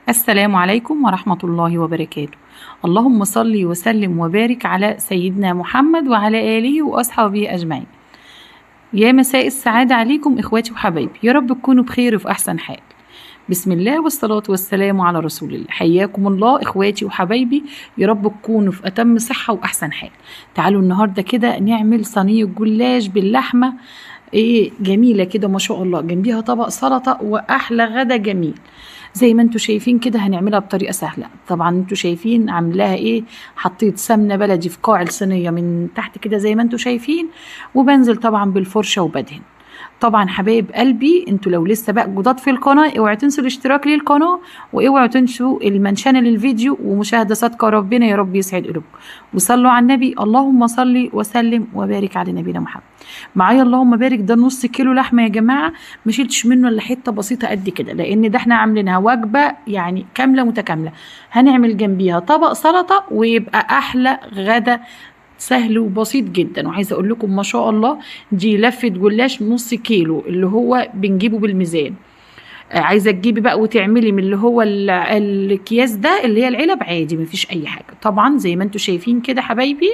السلام عليكم ورحمة الله وبركاته. اللهم صل وسلم وبارك على سيدنا محمد وعلى آله وأصحابه أجمعين. يا مساء السعادة عليكم إخواتي وحبايبي، يا رب تكونوا بخير وفي أحسن حال. بسم الله والصلاة والسلام على رسول الله. حياكم الله إخواتي وحبايبي، يا رب تكونوا في أتم صحة وأحسن حال. تعالوا النهاردة كده نعمل صينية جلاش باللحمة جميلة كده ما شاء الله، جنبيها طبق سلطة وأحلى غدا جميل. زي ما انتوا شايفين كده هنعملها بطريقة سهلة. طبعا انتوا شايفين عاملاها حطيت سمنة بلدي في قاع الصينية من تحت كده زي ما انتوا شايفين، وبنزل طبعا بالفرشة وبدهن. طبعا حبايب قلبي انتوا لو لسه بقى جداد في القناه اوعوا تنسوا الاشتراك للقناه، واوعوا تنسوا المنشنه للفيديو ومشاهده صادقه. ربنا يا رب يسعد قلوبكم، وصلوا على النبي. اللهم صل وسلم وبارك على نبينا محمد. معايا اللهم بارك ده نص كيلو لحمه يا جماعه، ما شيلتش منه الا حته بسيطه قد كده، لان ده احنا عاملينها وجبه يعني كامله متكامله. هنعمل جنبيها طبق سلطه ويبقى احلى غدا سهل وبسيط جدا. وعايزه اقول لكم ما شاء الله دي لفه جلاش نص كيلو اللي هو بنجيبه بالميزان. عايزه تجيبي بقى وتعملي من اللي هو الكياس ده اللي هي العلب عادي مفيش اي حاجه. طبعا زي ما انتم شايفين كده حبايبي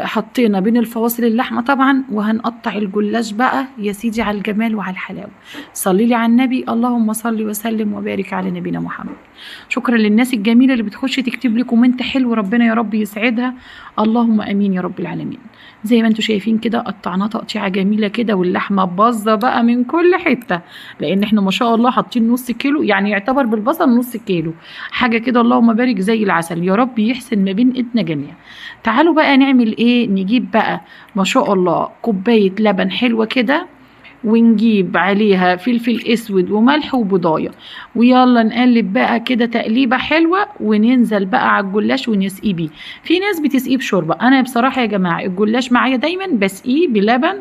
حطينا بين الفواصل اللحمه طبعا، وهنقطع الجلاش بقى يا سيدي على الجمال وعلى الحلاوه. صلي لي على النبي. اللهم صل وسلم وبارك على نبينا محمد. شكرا للناس الجميله اللي بتخش تكتب لي كومنت حلو، ربنا يا رب يسعدها. اللهم امين يا رب العالمين. زي ما انتم شايفين كده قطعناه تقطيعه جميله كده، واللحمه باظه بقى من كل حته، لان احنا ما شاء الله حاطين نص كيلو، يعني يعتبر بالبصل نص كيلو حاجه كده. اللهم بارك زي العسل، يا رب يحسن ما بين ايدنا جميعا. تعالوا بقى نعمل نجيب بقى ما شاء الله كوبايه لبن حلوه كده، ونجيب عليها فلفل اسود وملح وبضايه، ويلا نقلب بقى كده تقليبه حلوه، وننزل بقى على الجلاش ونسقيه بيه. في ناس بتسقيه بشوربه، انا بصراحه يا جماعه الجلاش معايا دايما بسقيه بلبن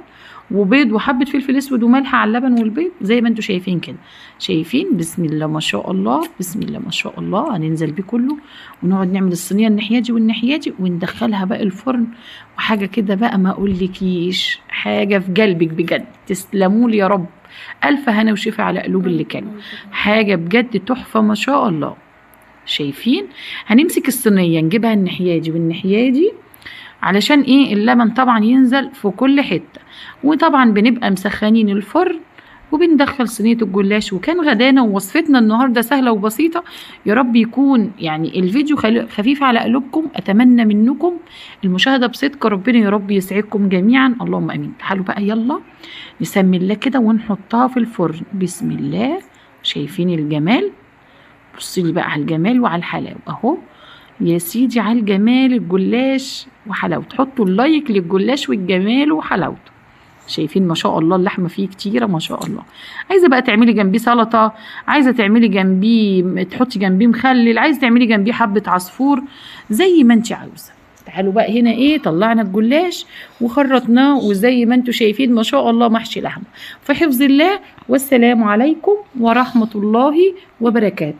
وبيض وحبه فلفل اسود وملح على اللبن والبيض زي ما انتوا شايفين كده. شايفين بسم الله ما شاء الله، بسم الله ما شاء الله. هننزل بيه كله ونقعد نعمل الصينيه الناحيه دي والناحيه دي، وندخلها بقى الفرن. وحاجه كده بقى ما اقولكيش، حاجه في قلبك بجد. تسلموا لي يا رب، الف هنا وشفا على قلوب اللي كانوا. حاجه بجد تحفه ما شاء الله. شايفين هنمسك الصينيه نجيبها الناحيه دي والناحيه دي علشان اللبن طبعا ينزل في كل حته. وطبعا بنبقى مسخنين الفرن وبندخل صينيه الجلاش. وكان غدانا ووصفتنا النهارده سهله وبسيطه. يا رب يكون يعني الفيديو خفيف على قلوبكم. اتمنى منكم المشاهده بصدق، ربنا يا رب يسعدكم جميعا اللهم امين. تعالوا بقى يلا نسمي الله كده ونحطها في الفرن. بسم الله. شايفين الجمال؟ بصي لي بقى على الجمال وعلى الحلاوه اهو يا سيدي، على الجمال الجلاش وحلاوته. حطوا اللايك للجلاش والجمال وحلاوته. شايفين ما شاء الله اللحمه فيه كتيره ما شاء الله. عايزه بقى تعملي جنبيه سلطه، عايزه تعملي جنبيه تحطي جنبيه مخلل، عايزه تعملي جنبيه حبه عصفور زي ما انت عاوزه. تعالوا بقى هنا طلعنا الجلاش وخرطناه، وزي ما انتم شايفين ما شاء الله محشي لحمه. في حفظ الله، والسلام عليكم ورحمه الله وبركاته.